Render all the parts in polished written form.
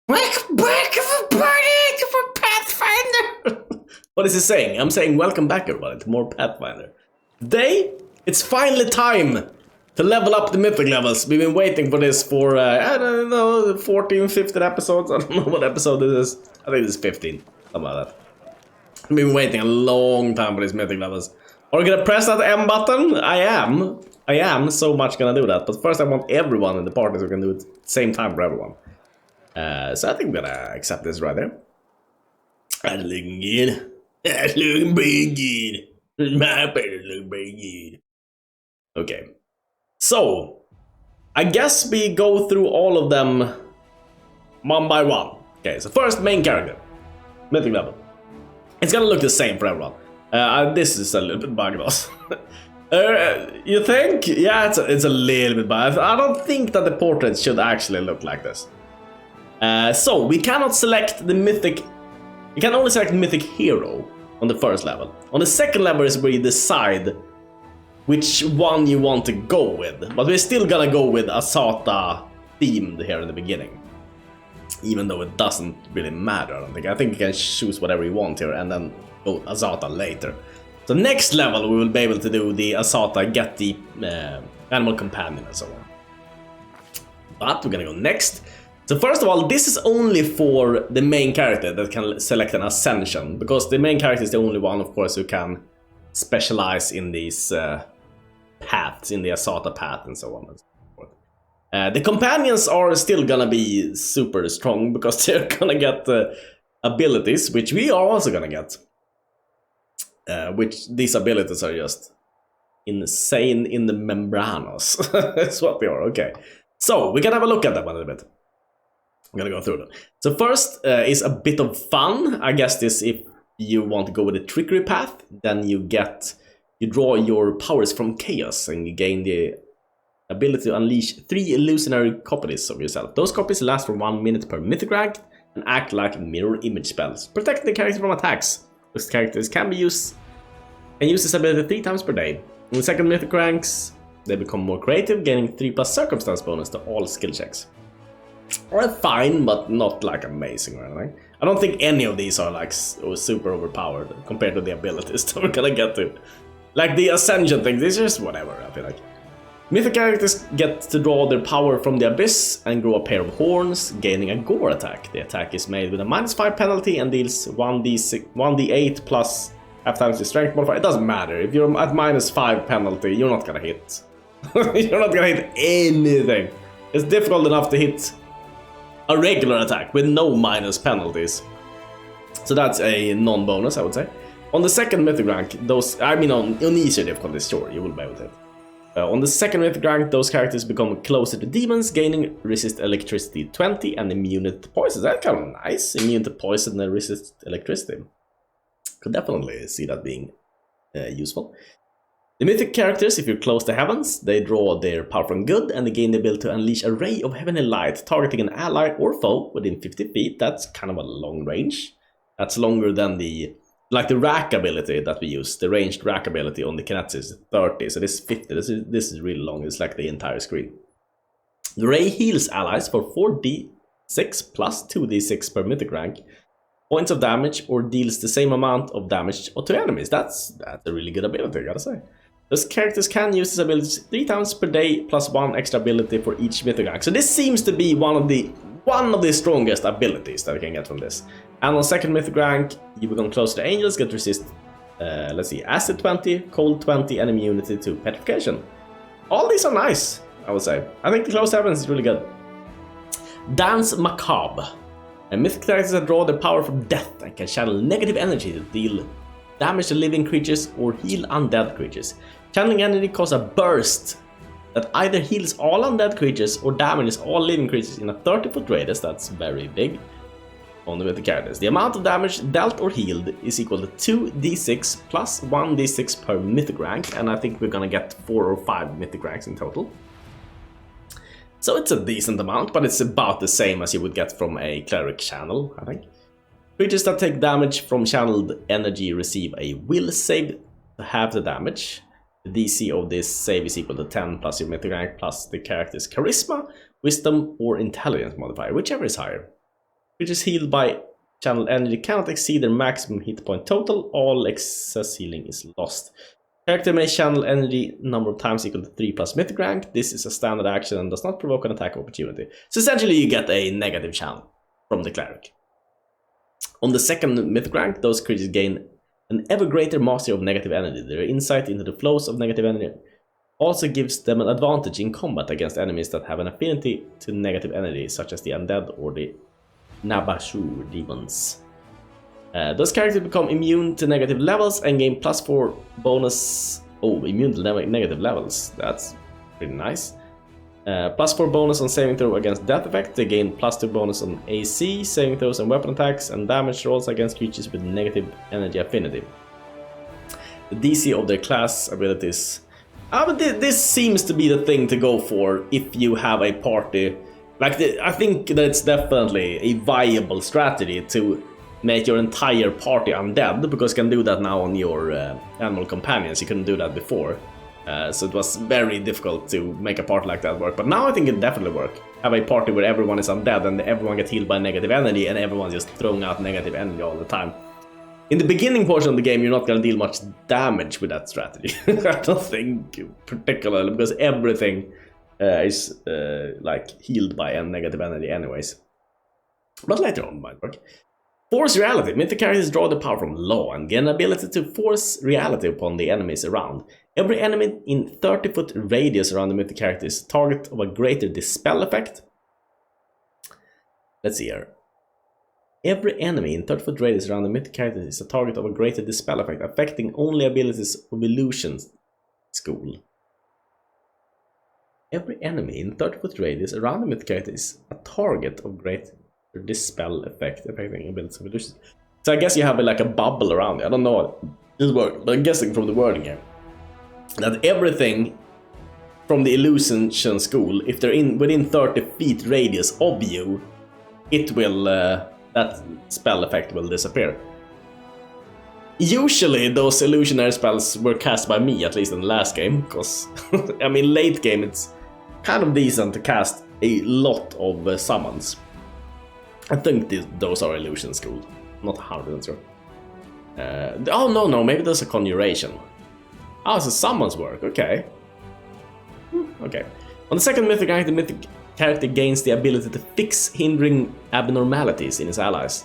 Welcome back, everybody, for Pathfinder! What is he saying? I'm saying welcome back, everybody, to more Pathfinder. Today, it's finally time to level up the mythic levels. We've been waiting for this for, I don't know, 14, 15 episodes. I don't know what episode this is. I think it's 15, something like that. We've been waiting a long time for these mythic levels. Are we gonna press that M button? I am so much gonna do that. But first I want everyone in the party so we can do it at the same time for everyone. So I think we're gonna accept this right there. That's looking good. That's looking pretty good. My better look pretty good. Okay. So, I guess we go through all of them one by one. Okay, so first main character. Mythic level. It's gonna look the same for everyone. This is a little bit bugged us. You think? Yeah, it's a little bit bugged. I don't think that the portrait should actually look like this. So, we cannot select the mythic... You can only select mythic hero on the first level. On the second level is where you decide which one you want to go with. But we're still gonna go with Asata themed here in the beginning. Even though it doesn't really matter, I don't think. I think you can choose whatever you want here and then go Asata later. So next level we will be able to do the Asata, get the animal companion and so on. But we're gonna go next. So first of all, this is only for the main character that can select an ascension, because the main character is the only one, of course, who can specialize in these paths, in the Asata path and so on and so forth. The companions are still gonna be super strong because they're gonna get abilities, which we are also gonna get. Which these abilities are just insane in the membranos. That's what they are, okay. So, we can have a look at them a little bit. I'm gonna go through them. So first is a bit of fun. I guess this, if you want to go with the trickery path, then you draw your powers from chaos and you gain the ability to unleash 3 illusionary copies of yourself. Those copies last for 1 minute per mythic rank and act like mirror image spells, protecting the character from attacks. Those characters can be used and use this ability 3 times per day. In the second mythic ranks, they become more creative, gaining 3+ circumstance bonus to all skill checks. Or fine, but not like amazing or anything. I don't think any of these are like super overpowered compared to the abilities that we're gonna get to. Like the Ascension thing, this is just whatever, I feel like. Mythic characters get to draw their power from the abyss and grow a pair of horns, gaining a gore attack. The attack is made with a -5 penalty and deals 1d8 plus half times the strength modifier. It doesn't matter, if you're at -5 penalty, you're not gonna hit. You're not gonna hit anything. It's difficult enough to hit a regular attack with no minus penalties. So that's a non-bonus, I would say. On the second mythic rank, on easier difficulties, sure, you will be able to hit. On the second mythic rank, those characters become closer to demons, gaining resist electricity 20 and immunity to poison. That's kind of nice. Immune to poison and resist electricity. Could definitely see that being useful. The mythic characters, if you're close to heavens, they draw their power from good and they gain the ability to unleash a ray of heavenly light targeting an ally or foe within 50 feet. That's kind of a long range. That's longer than the rack ability that we use. The ranged rack ability on the Kinetics is 30, so this is 50. This is really long. It's like the entire screen. The ray heals allies for 4d6 plus 2d6 per mythic rank. Points of damage or deals the same amount of damage to enemies. That's a really good ability, I gotta say. Those characters can use this ability 3 times per day plus 1 extra ability for each mythic rank. So this seems to be one of the strongest abilities that we can get from this. And on second mythic rank, you become closer to angels, get resist, acid 20, cold 20, and immunity to petrification. All these are nice, I would say. I think the close heavens is really good. Dance Macabre. And mythic characters that draw their power from death and can channel negative energy to deal damage to living creatures or heal undead creatures. Channeling energy causes a burst that either heals all undead creatures or damages all living creatures in a 30-foot radius. That's very big on the mythic characters. The amount of damage dealt or healed is equal to 2d6 plus 1d6 per mythic rank, and I think we're gonna get 4 or 5 mythic ranks in total. So it's a decent amount, but it's about the same as you would get from a cleric channel, I think. Creatures that take damage from channeled energy receive a will save to halve the damage. The DC of this save is equal to 10 plus your mythic rank plus the character's charisma, wisdom, or intelligence modifier, whichever is higher. which is healed by channel energy cannot exceed their maximum hit point total. All excess healing is lost. Character may channel energy number of times equal to 3 plus mythic rank. This is a standard action and does not provoke an attack opportunity. So essentially you get a negative channel from the cleric. On the second mythic rank, those creatures gain an ever greater mastery of negative energy. Their insight into the flows of negative energy also gives them an advantage in combat against enemies that have an affinity to negative energy, such as the undead or the Nabashu demons. Those characters become immune to negative levels and gain +4 bonus. Oh, immune to negative levels. That's pretty nice. +4 bonus on saving throw against death effect. They gain +2 bonus on AC, saving throws and weapon attacks, and damage rolls against creatures with negative energy affinity. The DC of their class abilities. But this seems to be the thing to go for if you have a party. I think that it's definitely a viable strategy to make your entire party undead, because you can do that now on your animal companions. You couldn't do that before. So it was very difficult to make a party like that work, but now I think it definitely works. Have a party where everyone is undead and everyone gets healed by negative energy and everyone's just throwing out negative energy all the time. In the beginning portion of the game, you're not going to deal much damage with that strategy. I don't think particularly, because everything is like healed by negative energy anyways. But later on it might work. Force reality. Mythic characters draw the power from law and gain an ability to force reality upon the enemies around. Every enemy in 30-foot radius around the mythic character is target of a greater dispel effect. Let's see here. Every enemy in 30-foot radius around the mythic character is a target of a greater dispel effect, affecting only abilities of illusion school. Every enemy in 30-foot radius around the mythic character is a target of greater dispel effect, affecting abilities of illusion. So I guess you have like a bubble around it. I don't know what this works, but I'm guessing from the wording here that everything from the illusion school, if they're within 30 feet radius of you, it will that spell effect will disappear. Usually those illusionary spells were cast by me, at least in the last game, because I mean late game it's kind of decent to cast a lot of summons. I think those are illusion school, not 100% sure. Oh no, maybe there's a conjuration. Oh, so summons work, okay. Okay. On the second mythic rank, the mythic character gains the ability to fix hindering abnormalities in his allies.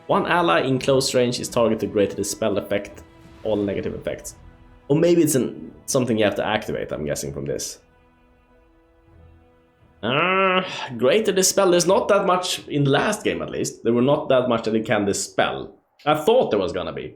One ally in close range is targeted to greater the spell effect, all negative effects. Or maybe it's something you have to activate, I'm guessing from this. Greater dispel. There's not that much in the last game, at least. There were not that much that it can dispel. I thought there was gonna be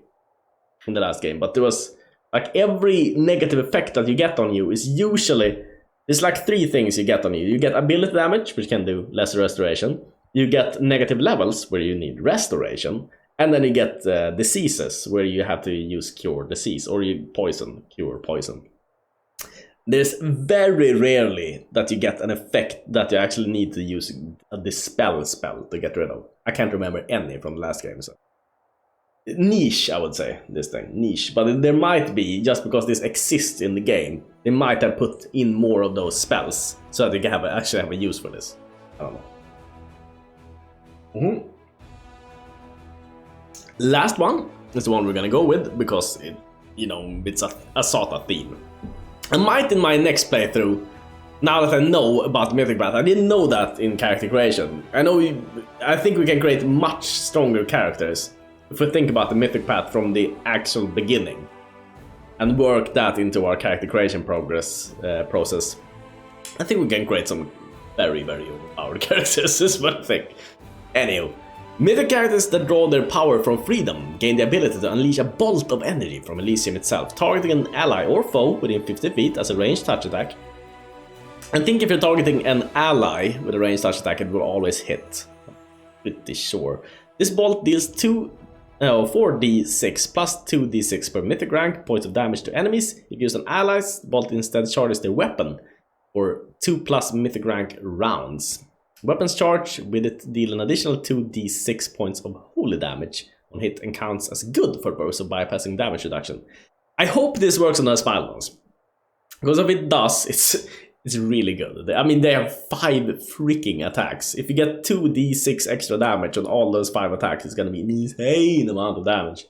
in the last game, but there was like every negative effect that you get on you is usually, there's like 3 things you get on you. You get ability damage, which can do lesser restoration. You get negative levels, where you need restoration. And then you get diseases, where you have to use cure disease, or you cure poison. There's very rarely that you get an effect that you actually need to use a dispel spell to get rid of. I can't remember any from the last game. So niche, I would say, this thing, niche. But there might be, just because this exists in the game, they might have put in more of those spells so that you can actually have a use for this. I don't know. Last one is the one we're gonna go with, because it, it's a SATA theme. I might in my next playthrough, now that I know about Mythic Path, I didn't know that in character creation. I think we can create much stronger characters if we think about the Mythic Path from the actual beginning and work that into our character creation process. I think we can create some very, very overpowered characters, is what I think. Anywho, mythic characters that draw their power from freedom gain the ability to unleash a bolt of energy from Elysium itself, targeting an ally or foe within 50 feet as a ranged touch attack. I think if you're targeting an ally with a ranged touch attack, it will always hit. Pretty sure. This bolt deals 4d6 plus 2d6 per mythic rank points of damage to enemies. If used on allies, the bolt instead charges their weapon for 2 plus mythic rank rounds. Weapons charge with it deal an additional 2d6 points of holy damage on hit and counts as good for purpose of bypassing damage reduction. I hope this works on the spell ones, because if it does, It's really good. I mean, they have 5 freaking attacks. If you get 2d6 extra damage on all those 5 attacks, it's gonna be an insane amount of damage.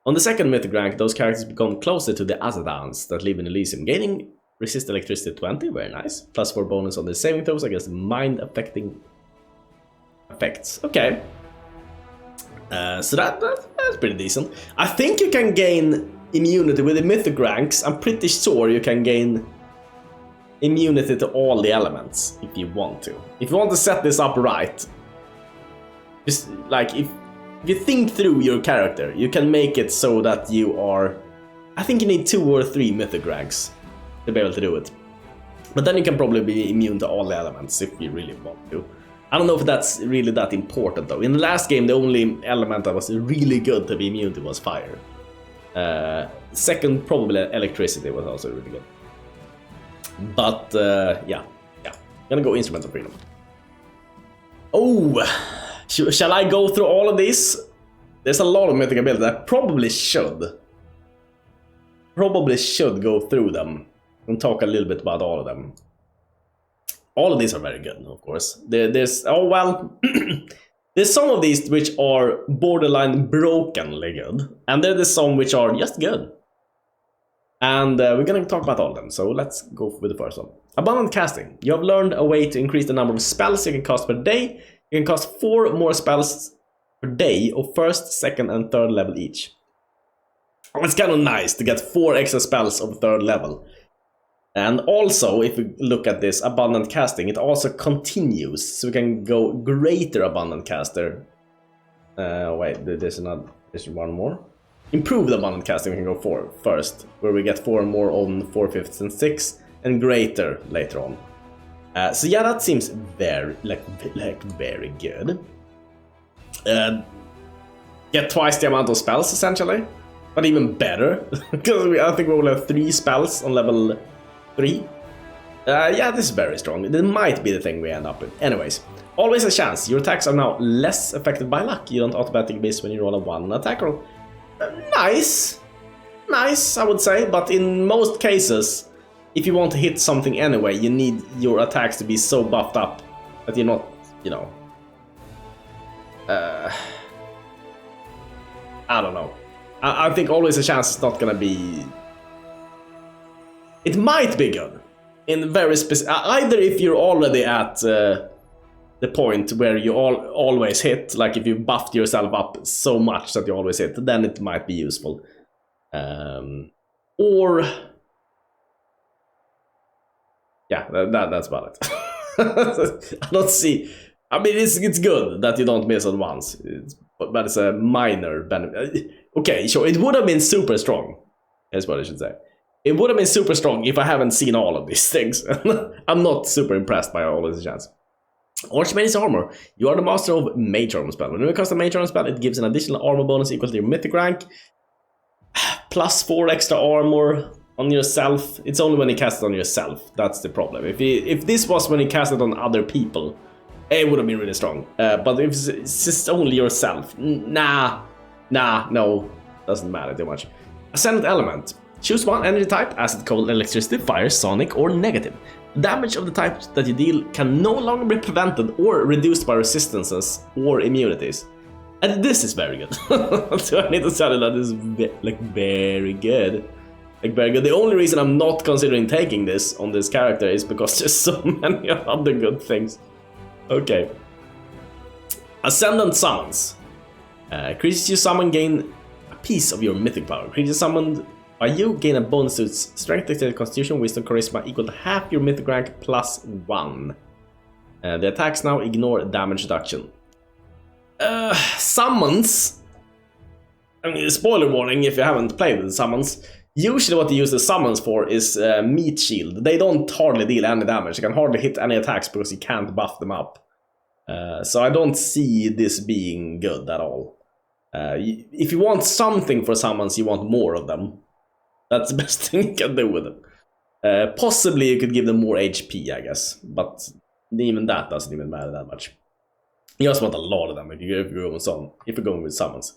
On the second mythic rank, those characters become closer to the Azadans that live in Elysium, gaining resist electricity 20, very nice. Plus 4 bonus on the saving throws against mind-affecting effects. Okay. So that's pretty decent. I think you can gain immunity with the mythic ranks. I'm pretty sure you can gain immunity to all the elements if you want to. If you want to set this up right, just like if you think through your character, you can make it so that you are... I think you need 2 or 3 mythic ranks to be able to do it. But then you can probably be immune to all the elements if you really want to. I don't know if that's really that important though. In the last game, the only element that was really good to be immune to was fire. Second, probably electricity was also really good. But yeah. Gonna go Instrument of Freedom. Oh, shall I go through all of these? There's a lot of mythic abilities. I probably should go through them and talk a little bit about all of them. All of these are very good, of course. There's there's some of these which are borderline brokenly good, and there's some which are just good. And we're gonna talk about all of them, so let's go with the first one. Abundant Casting. You have learned a way to increase the number of spells you can cast per day. You can cast 4 more spells per day of 1st, 2nd, and 3rd level each. It's kind of nice to get 4 extra spells of 3rd level. And also, if we look at this Abundant Casting, it also continues, so we can go Greater Abundant Caster. Wait, there's one more. Improved Abundant Casting, we can go for first, where we get 4 more on 4, 5th, and 6th, and Greater later on. So yeah, that seems very very good. Get twice the amount of spells essentially, but even better because I think we will have 3 spells on level 3. Yeah, this is very strong. It might be the thing we end up with. Anyways, always a chance. Your attacks are now less affected by luck. You don't automatically miss when you roll a 1 attack roll. Nice, I would say. But in most cases, if you want to hit something anyway, you need your attacks to be so buffed up that you're not, you know. I don't know. I think always a chance is not gonna be. It might be good in very specific. Either if you're already at the point where you always hit, like if you buffed yourself up so much that you always hit, then it might be useful. Or yeah, that's about it. I don't see. I mean, it's good that you don't miss on once, but it's a minor benefit. Okay, sure, it would have been super strong. That's what I should say. It would have been super strong if I haven't seen all of these things. I'm not super impressed by all of these chance. Archmage's Armor. You are the master of Mage Armor spell. When you cast a Mage Armor spell, it gives an additional armor bonus equal to your mythic rank. Plus 4 extra armor on yourself. It's only when you cast it on yourself. That's the problem. If this was when you cast it on other people, it would have been really strong. But if it's just only yourself, no, doesn't matter too much. Ascendant Element. Choose one energy type, acid, cold, electricity, fire, sonic, or negative. Damage of the type that you deal can no longer be prevented or reduced by resistances or immunities. And this is very good. So I need to tell you that this is very good. Very good. The only reason I'm not considering taking this on this character is because there's so many other good things. Okay. Ascendant Summons. Creatures you summon gain a piece of your mythic power. Creatures summoned by you gain a bonus to its strength, dexterity, constitution, wisdom, charisma equal to half your mythic rank plus 1. The attacks now ignore damage reduction. Summons. I mean, spoiler warning if you haven't played with summons. Usually what you use the summons for is meat shield. They don't hardly deal any damage. You can hardly hit any attacks because you can't buff them up. So I don't see this being good at all. If you want something for summons, you want more of them. That's the best thing you can do with them. Possibly you could give them more HP, I guess. But even that doesn't even matter that much. You just want a lot of them if you're going with summons.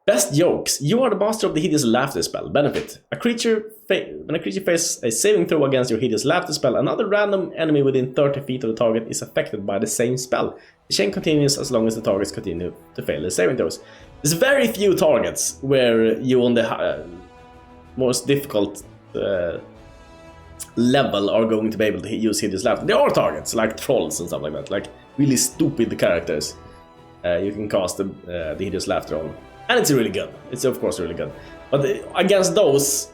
Best jokes. You are the master of the hideous laughter spell. Benefit. When a creature faces a saving throw against your hideous laughter spell, another random enemy within 30 feet of the target is affected by the same spell. The chain continues as long as the targets continue to fail the saving throws. There's very few targets where you on the most difficult level are going to be able to use hideous laughter. There are targets like trolls and stuff like that, like really stupid characters. You can cast the hideous laughter on. And it's really good. It's of course really good. But against those,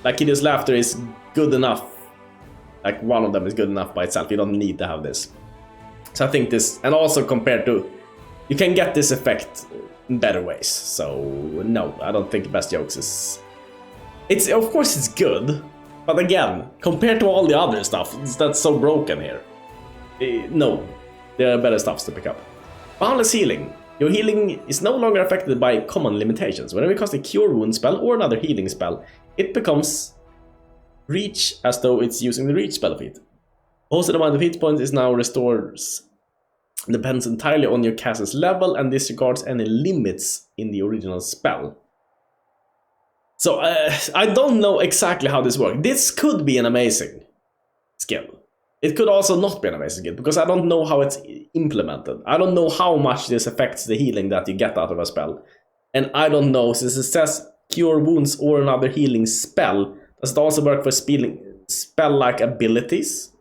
like hideous laughter is good enough. Like one of them is good enough by itself. You don't need to have this. So I think this, and also compared to, you can get this effect in better ways. So no, I don't think best jokes is. It's of course it's good, but again, compared to all the other stuff, that's so broken here. No, there are better stuffs to pick up. Boundless healing. Your healing is no longer affected by common limitations. Whenever you cast a Cure Wound spell or another healing spell, it becomes Reach as though it's using the Reach spell feat. Hosted amount of hit points is now restores. Depends entirely on your cast's level and disregards any limits in the original spell. So I don't know exactly how this works. This could be an amazing skill. It could also not be an amazing skill, because I don't know how it's implemented. I don't know how much this affects the healing that you get out of a spell. And I don't know, since it says Cure Wounds or another healing spell, does it also work for spell-like abilities?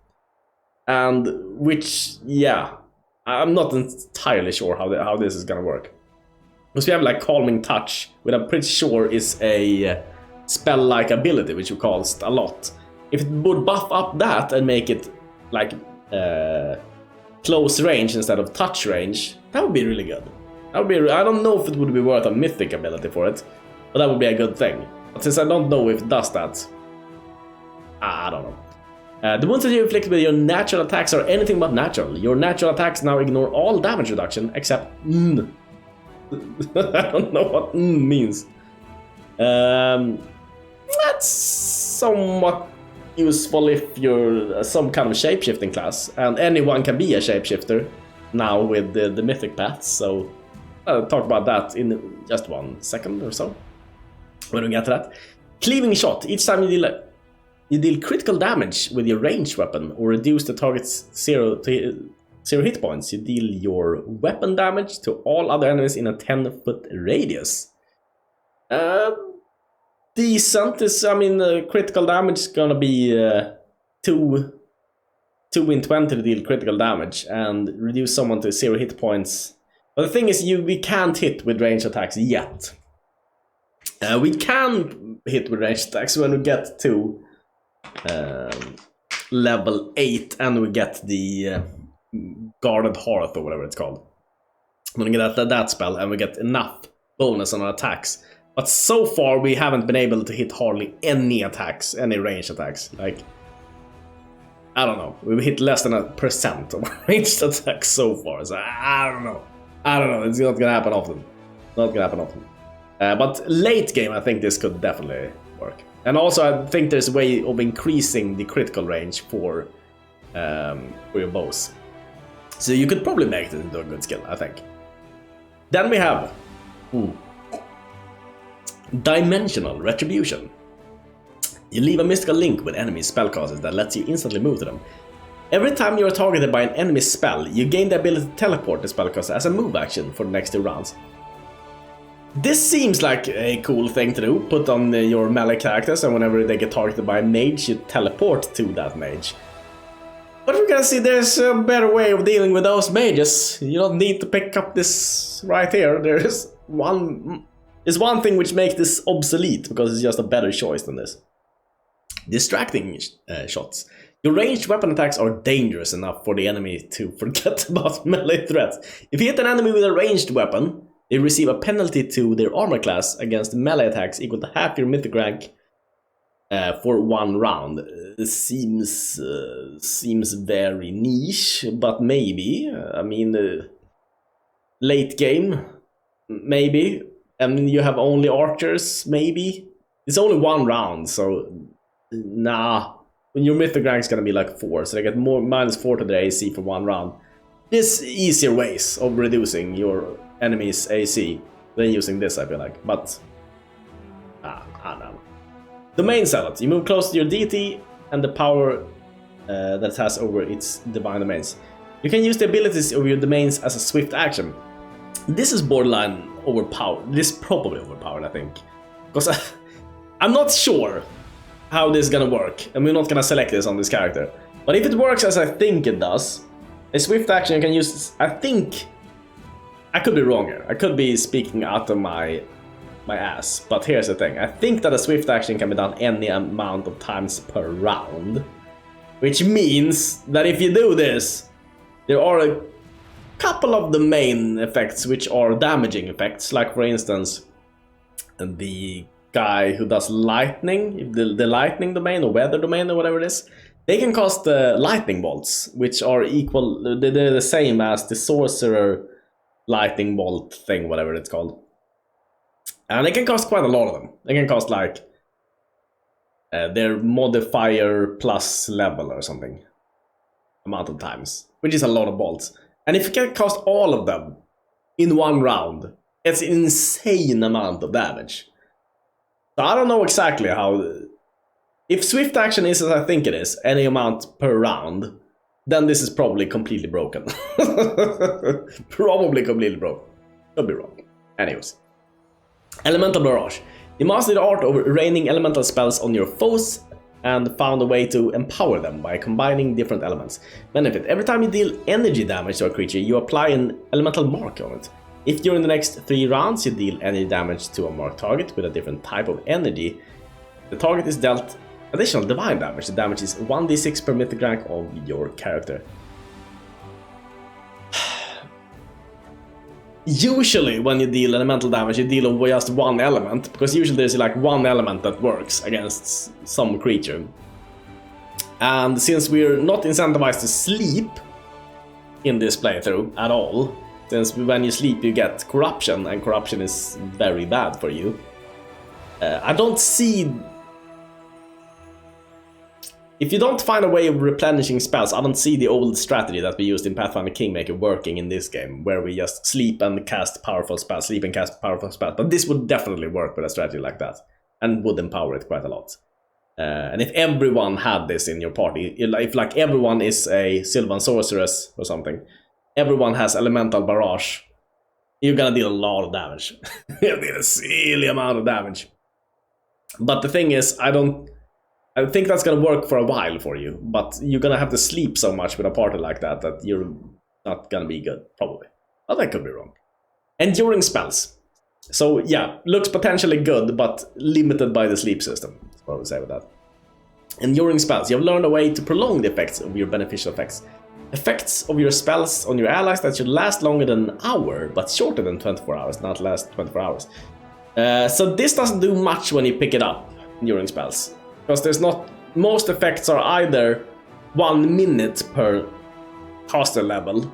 And which, yeah, I'm not entirely sure how this is gonna work. Because we have like Calming Touch, which I'm pretty sure is a spell-like ability, which you cast a lot. If it would buff up that and make it like close range instead of touch range, that would be really good. That would be. I don't know if it would be worth a mythic ability for it, but that would be a good thing. But since I don't know if it does that, I don't know. The wounds that you inflict with your natural attacks are anything but natural. Your natural attacks now ignore all damage reduction except I don't know what means. That's somewhat useful if you're some kind of shapeshifting class, and anyone can be a shapeshifter now with the mythic paths, so I'll talk about that in just 1 second or so when we get to that. Cleaving Shot. Each time you deal critical damage with your ranged weapon or reduce the target's 0 hit points, you deal your weapon damage to all other enemies in a 10-foot radius. Decent. Critical damage is gonna be 2 in 20 to deal critical damage and reduce someone to 0 hit points. But the thing is, we can't hit with ranged attacks yet. We can hit with ranged attacks when we get to level 8 and we get the Guarded Hearth or whatever it's called. When we get that spell and we get enough bonus on our attacks. But so far we haven't been able to hit hardly any attacks, any ranged attacks. Like, I don't know, we've hit less than 1% of ranged attacks so far. So I don't know. It's not gonna happen often. But late game, I think this could definitely work. And also, I think there's a way of increasing the critical range for your bows. So you could probably make this into a good skill, I think. Then we have Dimensional Retribution. You leave a mystical link with enemy spellcasters that lets you instantly move to them. Every time you are targeted by an enemy spell, you gain the ability to teleport the spellcaster as a move action for the next 2 rounds. This seems like a cool thing to do. Put on your melee characters, and whenever they get targeted by a mage, you teleport to that mage. But we're gonna see there's a better way of dealing with those mages. You don't need to pick up this right here. There's one thing which makes this obsolete, because it's just a better choice than this. Distracting shots. Your ranged weapon attacks are dangerous enough for the enemy to forget about melee threats. If you hit an enemy with a ranged weapon, they receive a penalty to their armor class against melee attacks equal to half your mythic rank for 1 round. This seems very niche, but maybe. Late game, maybe. And you have only archers, maybe. It's only 1 round, so nah. When your mythic rank is gonna be like 4, so they get -4 to their AC for 1 round. There's easier ways of reducing your enemy's AC than using this, I feel like. But I don't know. Domain Zealot. You move close to your deity and the power that it has over its divine domains. You can use the abilities of your domains as a swift action. This is borderline overpowered. This is probably overpowered, I think. Because I'm not sure how this is gonna work, and we're not gonna select this on this character. But if it works as I think it does, a swift action you can use, I think, I could be wrong here. I could be speaking out of my ass, but here's the thing. I think that a swift action can be done any amount of times per round, which means that if you do this, there are a couple of the main effects which are damaging effects, like for instance, the guy who does lightning, the lightning domain or weather domain or whatever it is, they can cast lightning bolts, which are equal, they're the same as the sorcerer lightning bolt thing, whatever it's called. And they can cast quite a lot of them. They can cast like their modifier plus level or something amount of times, which is a lot of bolts. And if you can cast all of them in one round, it's an insane amount of damage. So I don't know exactly how... If swift action is as I think it is, any amount per round, then this is probably completely broken. Probably completely broken. Could be wrong. Anyways. Elemental Barrage. You master the art of raining elemental spells on your foes and found a way to empower them by combining different elements. Benefit. Every time you deal energy damage to a creature, you apply an elemental mark on it. If during the next 3 rounds you deal energy damage to a marked target with a different type of energy, the target is dealt additional divine damage. The damage is 1d6 per mythic rank of your character. Usually when you deal elemental damage, you deal with just one element, because usually there's like one element that works against some creature. And since we're not incentivized to sleep in this playthrough at all, since when you sleep you get corruption, and corruption is very bad for you, I don't see... If you don't find a way of replenishing spells, I don't see the old strategy that we used in Pathfinder Kingmaker working in this game, where we just sleep and cast powerful spells, sleep and cast powerful spells. But this would definitely work with a strategy like that, and would empower it quite a lot. And if everyone had this in your party, if like everyone is a Sylvan Sorceress or something, everyone has Elemental Barrage, you're gonna deal a lot of damage. You'll deal a silly amount of damage. But the thing is, I think that's gonna work for a while for you, but you're gonna have to sleep so much with a party like that that you're not gonna be good, probably. But I could be wrong. Enduring spells. So yeah, looks potentially good, but limited by the sleep system. That's what I would say with that. Enduring spells. You have learned a way to prolong the effects of your beneficial effects. Effects of your spells on your allies that should last longer than an hour, but shorter than 24 hours, not last 24 hours. So this doesn't do much when you pick it up, enduring spells. Because there's not... Most effects are either 1 minute per caster level,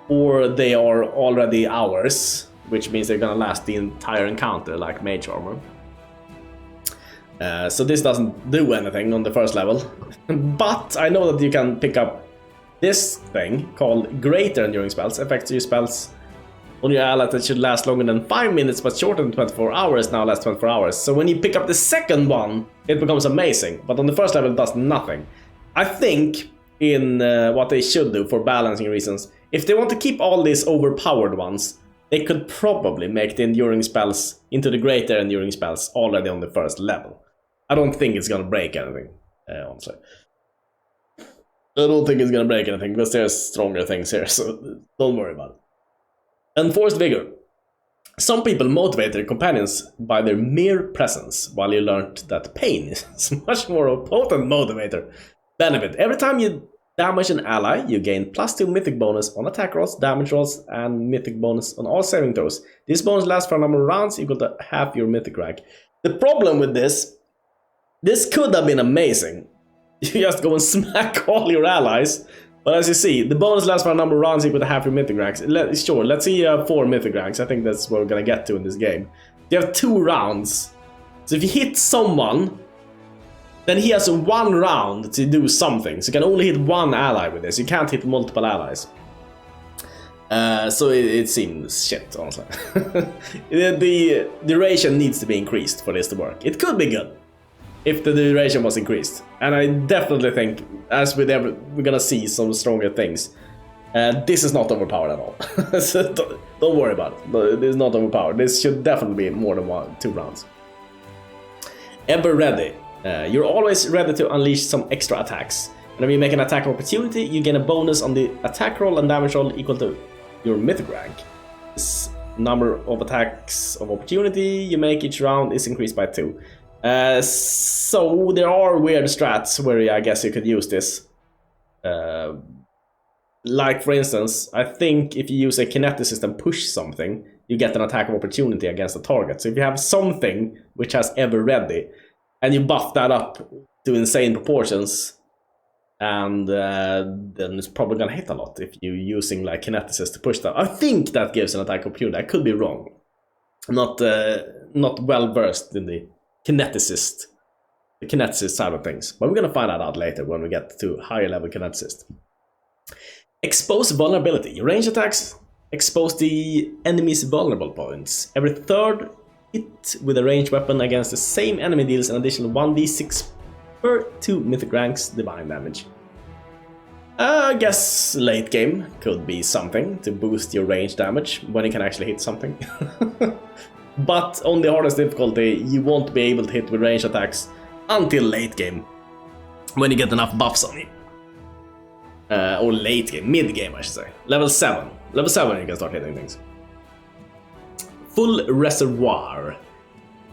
or they are already hours, which means they're gonna last the entire encounter, like Mage Armor. So this doesn't do anything on the first level. But I know that you can pick up this thing called Greater Enduring Spells. Affects your spells on your ally that should last longer than 5 minutes but shorter than 24 hours now lasts 24 hours. So when you pick up the second one, it becomes amazing. But on the first level, it does nothing. I think in what they should do for balancing reasons, if they want to keep all these overpowered ones, they could probably make the Enduring Spells into the Greater Enduring Spells already on the first level. I don't think it's gonna break anything, honestly. I don't think it's gonna break anything, because there's stronger things here, so don't worry about it. Enforced Vigor. Some people motivate their companions by their mere presence, while you learned that pain is much more a potent motivator. Benefit. Every time you damage an ally, you gain +2 mythic bonus on attack rolls, damage rolls, and mythic bonus on all saving throws. This bonus lasts for a number of rounds equal to half your mythic rank. The problem with this could have been amazing. You just go and smack all your allies. But as you see, the bonus lasts for a number of rounds equal to half your mythic ranks. Sure, let's see 4 mythic ranks. I think that's what we're gonna get to in this game. You have 2 rounds. So if you hit someone, then he has 1 round to do something. So you can only hit 1 ally with this. You can't hit multiple allies. So it seems shit, honestly. The duration needs to be increased for this to work. It could be good if the duration was increased. And I definitely think, as with we're gonna see some stronger things, this is not overpowered at all. So don't worry about it. It's not overpowered. This should definitely be more than 2 rounds. Ever ready. You're always ready to unleash some extra attacks. Whenever you make an attack of opportunity, you gain a bonus on the attack roll and damage roll equal to your mythic rank. This number of attacks of opportunity you make each round is increased by 2. So there are weird strats where I guess you could use this. Like for instance, I think if you use a kineticist and push something, you get an attack of opportunity against the target. So if you have something which has ever ready, and you buff that up to insane proportions, and then it's probably gonna hit a lot if you're using like kineticist to push that. I think that gives an attack of opportunity. I could be wrong. I'm not well versed in the kineticist side of things, but we're gonna find that out later when we get to higher level kineticist. Expose vulnerability. Your range attacks expose the enemy's vulnerable points. Every third hit with a ranged weapon against the same enemy deals an additional 1d6 per 2 mythic ranks divine damage. I guess late game could be something to boost your range damage when you can actually hit something. But on the hardest difficulty, you won't be able to hit with range attacks until late game, when you get enough buffs on you. Or late game, mid game I should say. Level 7. Level 7 you can start hitting things. Full reservoir.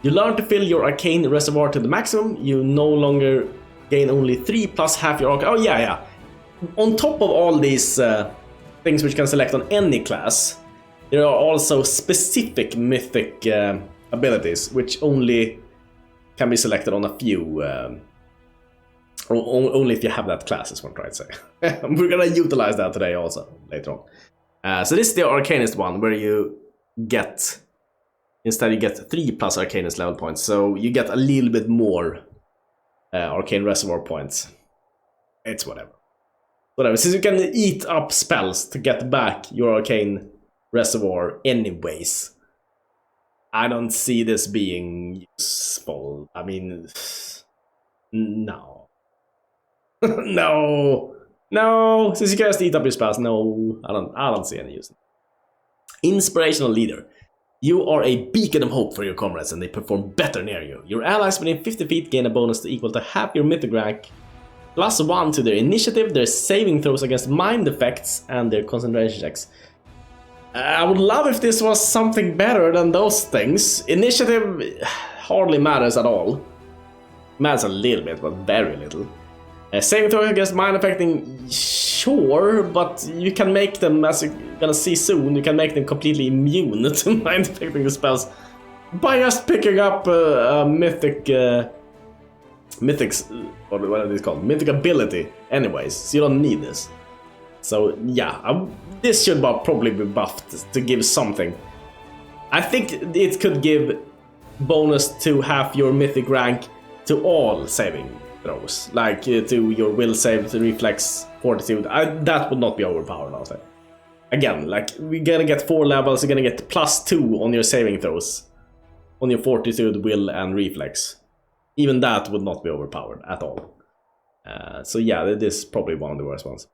You learn to fill your arcane reservoir to the maximum. You no longer gain only 3 plus half your arcane. Oh yeah. On top of all these things which you can select on any class, there are also specific mythic abilities which only can be selected on a few. Only if you have that class is what I'm trying to say. We're gonna utilize that today also, later on. So this is the Arcanist one, where you get... Instead you get 3 plus Arcanist level points, so you get a little bit more Arcane Reservoir points. It's whatever. Since you can eat up spells to get back your Arcane Reservoir anyways, I don't see this being useful. I mean... No. No, since you can just eat up your spells, no, I don't see any use. Inspirational leader. You are a beacon of hope for your comrades and they perform better near you. Your allies within 50 feet gain a bonus to equal to half your mythic rank, +1 to their initiative, their saving throws against mind effects, and their concentration checks. I would love if this was something better than those things. Initiative hardly matters at all. Matters a little bit, but very little. Saving throw against mind affecting, sure, but you can make them, as you're gonna see soon, you can make them completely immune to mind affecting spells by just picking up a mythic, what are these called? Mythic ability, anyways. So you don't need this. So yeah, this should probably be buffed to give something. I think it could give bonus to half your mythic rank to all saving throws, like to your will save, to reflex, fortitude. That would not be overpowered, I'll say. Again, like we're gonna get 4 levels, you're gonna get +2 on your saving throws, on your fortitude, will, and reflex. Even that would not be overpowered at all. So yeah, this is probably one of the worst ones.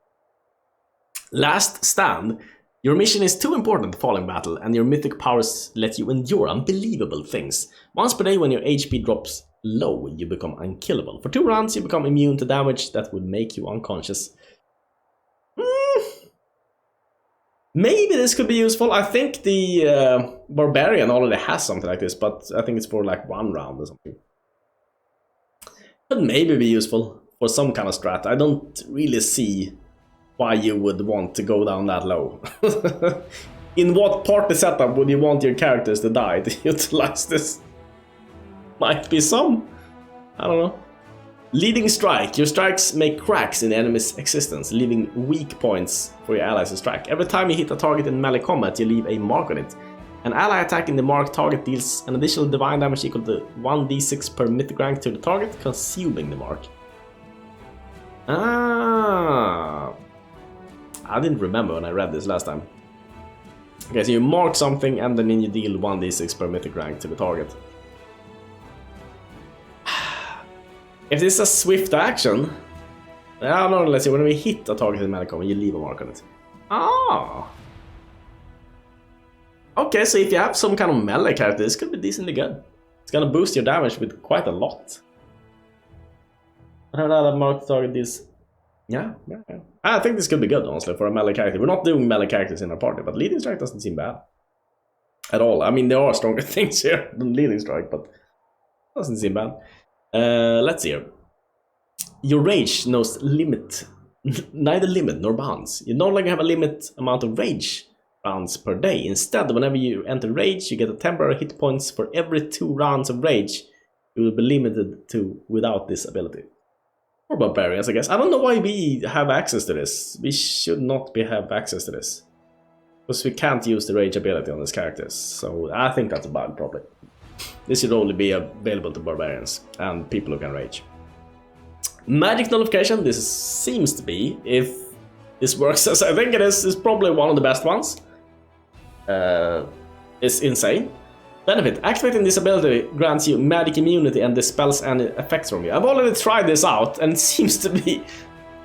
Last stand. Your mission is too important to fall in battle, and your mythic powers let you endure unbelievable things. Once per day, when your HP drops low, you become unkillable. For 2 rounds, you become immune to damage that would make you unconscious. Maybe this could be useful. I think the Barbarian already has something like this, but I think it's for like 1 round or something. Could maybe be useful for some kind of strat. I don't really see why you would want to go down that low. In what party setup would you want your characters to die to utilize this? Might be some. I don't know. Leading strike. Your strikes make cracks in the enemy's existence, leaving weak points for your allies to strike. Every time you hit a target in melee combat, you leave a mark on it. An ally attacking the marked target deals an additional divine damage equal to 1d6 per mythic rank to the target, consuming the mark. I didn't remember when I read this last time. Okay, so you mark something and then you deal 1d6 per mythic rank to the target. If this is a swift action, I don't know, let's see, when we hit a target in Malcolm, you leave a mark on it. Ah! Okay, so if you have some kind of melee character, this could be decently good. It's gonna boost your damage with quite a lot. How did I mark target this? Yeah. I think this could be good, honestly, for a melee character. We're not doing melee characters in our party, but Leading Strike doesn't seem bad. At all. I mean, there are stronger things here than Leading Strike, but doesn't seem bad. Let's see here. Your rage knows limit, neither limit nor bounds. You no longer have a limit amount of rage rounds per day. Instead, whenever you enter rage, you get a temporary hit points for every 2 rounds of rage. You will be limited to without this ability. Or barbarians, I guess. I don't know why we have access to this. We should not have access to this. Because we can't use the rage ability on these characters. So I think that's a bug, probably. This should only be available to barbarians and people who can rage. Magic nullification, this seems to be, if this works as I think it is probably one of the best ones. It's insane. Benefit, activating this ability grants you magic immunity and dispels any effects from you. I've already tried this out and it seems to be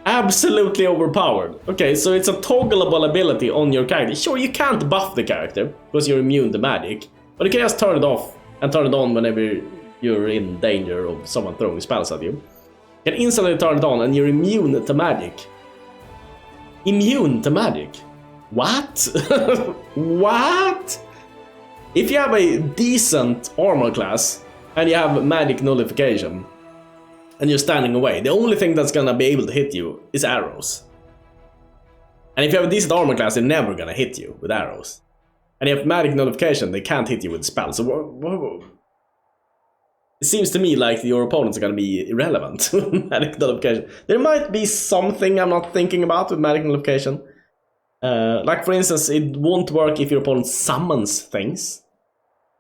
absolutely overpowered. Okay, so it's a toggleable ability on your character. Sure, you can't buff the character because you're immune to magic, but you can just turn it off and turn it on whenever you're in danger of someone throwing spells at you. You can instantly turn it on and you're immune to magic. Immune to magic? What? What? If you have a decent armor class and you have magic nullification and you're standing away, the only thing that's gonna be able to hit you is arrows. And if you have a decent armor class, they're never gonna hit you with arrows. And if you have magic nullification, they can't hit you with spells. So it seems to me like your opponents are gonna be irrelevant with magic nullification. There might be something I'm not thinking about with magic nullification. Like for instance, it won't work if your opponent summons things.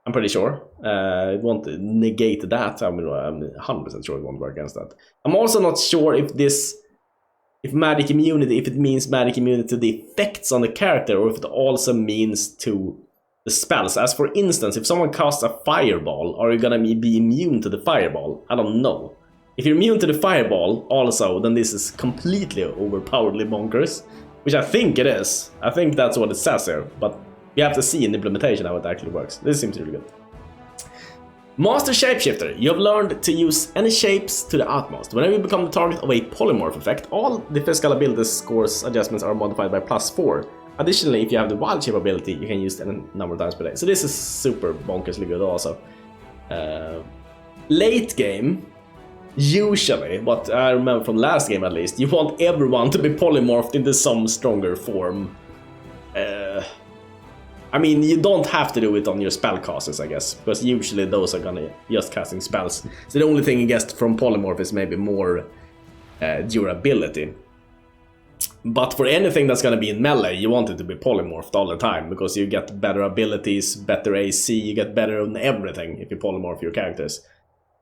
I'm pretty sure. It won't negate that. I mean, I'm 100% sure it won't work against that. I'm also not sure if magic immunity, if it means magic immunity to the effects on the character, or if it also means to the spells. As for instance, if someone casts a fireball, are you gonna be immune to the fireball? I don't know. If you're immune to the fireball also, then this is completely overpoweredly bonkers. Which I think it is. I think that's what it says here, but you have to see in the implementation how it actually works. This seems really good. Master Shapeshifter. You have learned to use any shapes to the utmost. Whenever you become the target of a polymorph effect, all the physical ability scores adjustments are modified by +4. Additionally, if you have the wild shape ability, you can use it a number of times per day. So this is super bonkersly good also. Late game, usually, what I remember from last game at least, you want everyone to be polymorphed into some stronger form. I mean, you don't have to do it on your spellcasters, I guess, because usually those are gonna just casting spells. So the only thing you get from polymorph is maybe more durability. But for anything that's gonna be in melee, you want it to be polymorphed all the time, because you get better abilities, better AC, you get better on everything if you polymorph your characters.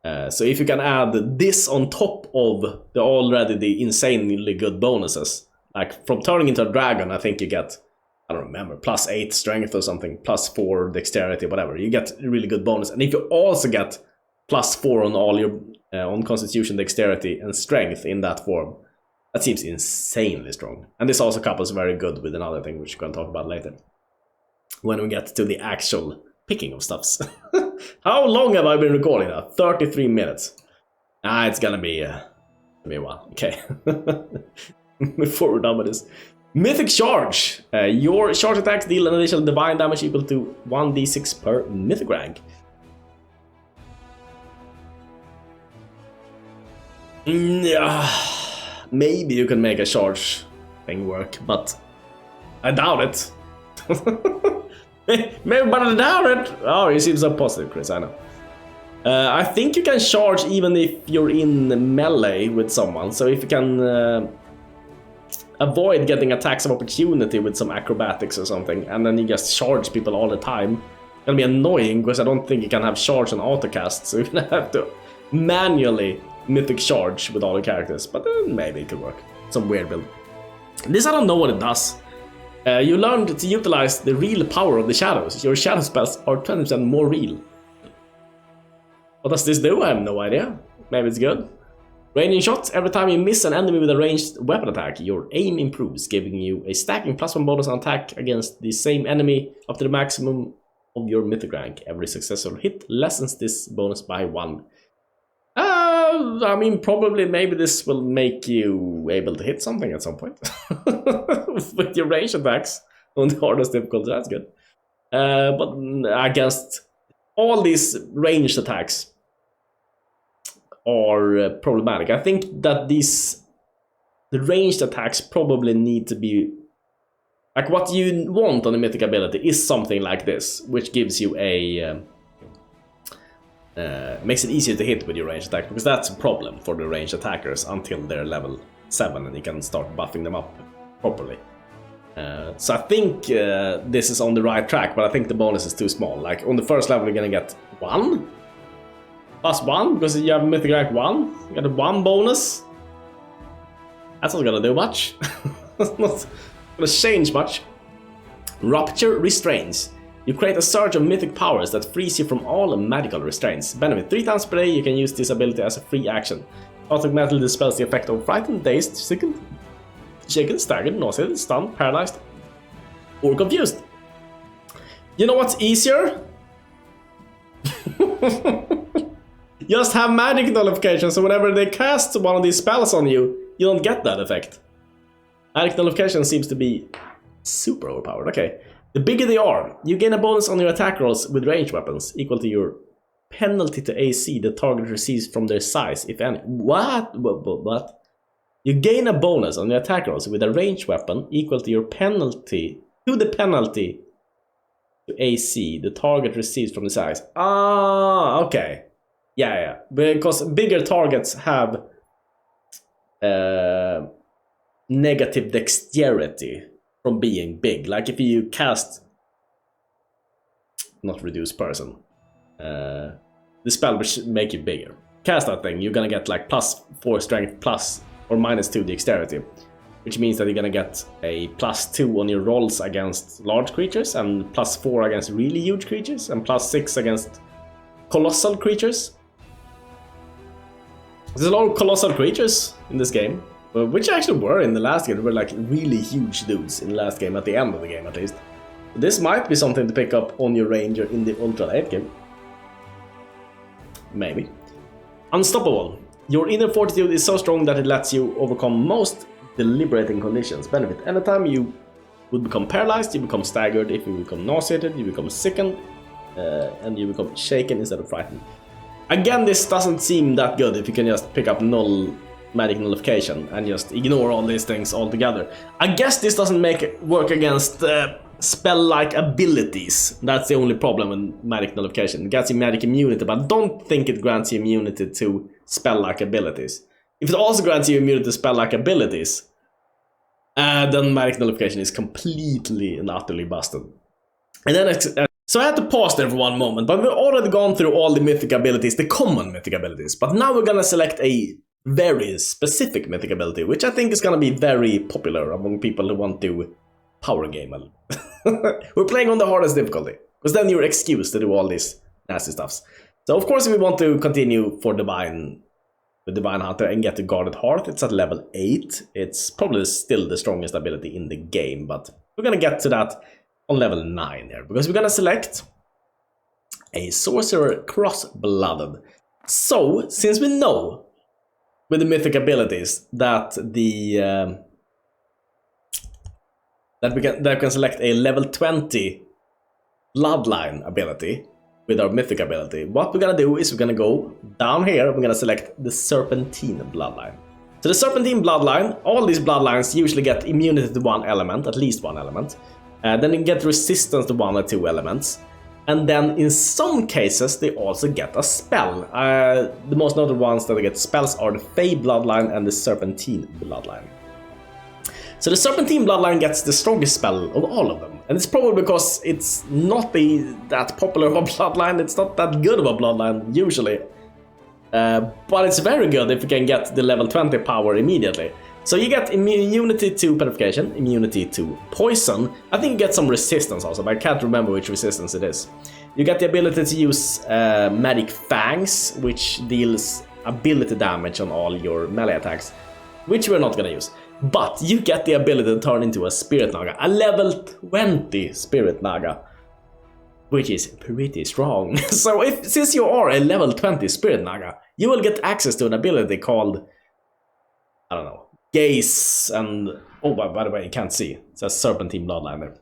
So if you can add this on top of the insanely good bonuses, like from turning into a dragon, I think you get, I don't remember, +8 strength or something, +4 dexterity, whatever. You get a really good bonus. And if you also get +4 on all your on constitution, dexterity, and strength in that form, that seems insanely strong. And this also couples very good with another thing which we're going to talk about later, when we get to the actual picking of stuffs. How long have I been recording now? 33 minutes. It's gonna be a while. Okay. Before we're done with this. Mythic Charge. Your charge attacks deal an additional divine damage equal to 1d6 per mythic rank. Maybe you can make a charge thing work, but I doubt it. Maybe, but I doubt it. Oh, you seem so positive, Chris, I know. I think you can charge even if you're in melee with someone. So if you can avoid getting attacks of opportunity with some acrobatics or something, and then you just charge people all the time, it's gonna be annoying, because I don't think you can have charge on autocast. So you're gonna have to manually mythic charge with all the characters. But maybe it could work. Some weird build. This I don't know what it does. You learned to utilize the real power of the shadows. Your shadow spells are 20% more real. What does this do? I have no idea. Maybe it's good. Ranging shots. Every time you miss an enemy with a ranged weapon attack, your aim improves, giving you a stacking +1 bonus on attack against the same enemy up to the maximum of your mythic rank. Every successful hit lessens this bonus by 1. I mean, probably maybe this will make you able to hit something at some point. With your range attacks on the hardest difficulty, that's good. But against all these ranged attacks are problematic. I think that the ranged attacks probably need to be... Like, what you want on the mythic ability is something like this, which gives you a... makes it easier to hit with your ranged attack, because that's a problem for the ranged attackers until they're level 7 and you can start buffing them up properly. So I think this is on the right track, but I think the bonus is too small. Like, on the first level you're gonna get 1 +1, because you have mythic rank 1. You get a 1 bonus. That's not gonna do much. That's not gonna change much. Rupture restraints. You create a surge of mythic powers that frees you from all magical restraints. Benefit: 3 times per day you can use this ability as a free action. Automatically dispels the effect of frightened, dazed, sickened, shaken, staggered, nauseated, stunned, paralyzed, or confused. You know what's easier? Just have magic nullification, so whenever they cast one of these spells on you, you don't get that effect. Magic nullification seems to be super overpowered. Okay. The bigger they are, you gain a bonus on your attack rolls with ranged weapons, equal to your penalty to AC the target receives from their size, if any. What? You gain a bonus on your attack rolls with a ranged weapon, equal to your penalty to AC the target receives from the size. Ah, okay. Yeah. Because bigger targets have negative dexterity from being big. Like if you cast, not reduce person, the spell will make you bigger. Cast that thing, you're gonna get like +4 strength plus or -2 dexterity, which means that you're gonna get a +2 on your rolls against large creatures, and +4 against really huge creatures, and +6 against colossal creatures. There's a lot of colossal creatures in this game. Which actually were in the last game. They were like really huge dudes in the last game, at the end of the game at least. This might be something to pick up on your ranger in the ultra late game. Maybe. Unstoppable. Your inner fortitude is so strong that it lets you overcome most deliberating conditions. Benefit: anytime you would become paralyzed, you become staggered. If you become nauseated, you become sickened, and you become shaken instead of frightened. Again, this doesn't seem that good if you can just pick up magic nullification and just ignore all these things altogether. I guess this doesn't make it work against spell-like abilities. That's the only problem with magic nullification. It gets you magic immunity, but I don't think it grants you immunity to spell-like abilities. If it also grants you immunity to spell-like abilities, then magic nullification is completely and utterly busted. And then so I had to pause there for one moment, but we've already gone through all the mythic abilities, the common mythic abilities. But now we're gonna select a very specific mythic ability, which I think is gonna be very popular among people who want to power game. We're playing on the hardest difficulty, because then you're excused to do all these nasty stuffs. So of course, if we want to continue for Divine Hunter and get the Guarded Hearth, it's at level 8. It's probably still the strongest ability in the game, but we're gonna get to that on level 9 here, because we're gonna select a Sorcerer Cross-Blooded. So, since we know with the mythic abilities that we can select a level 20 Bloodline ability with our mythic ability, what we're gonna do is we're gonna go down here, we're gonna select the Serpentine Bloodline. So the Serpentine Bloodline, all these bloodlines usually get immunity to one element, at least one element. Then you get resistance to 1 or 2 elements. And then in some cases they also get a spell. The most notable ones that get spells are the Fey Bloodline and the Serpentine Bloodline. So the Serpentine Bloodline gets the strongest spell of all of them. And it's probably because it's not that popular of a bloodline, it's not that good of a bloodline usually. But it's very good if you can get the level 20 power immediately. So you get immunity to petrification, immunity to poison. I think you get some resistance also, but I can't remember which resistance it is. You get the ability to use Magic Fangs, which deals ability damage on all your melee attacks, which we're not gonna use. But you get the ability to turn into a Spirit Naga, a level 20 Spirit Naga, which is pretty strong. So since you are a level 20 Spirit Naga, you will get access to an ability called, I don't know, Gaze and... Oh, by the way, you can't see. It says Serpentine Bloodline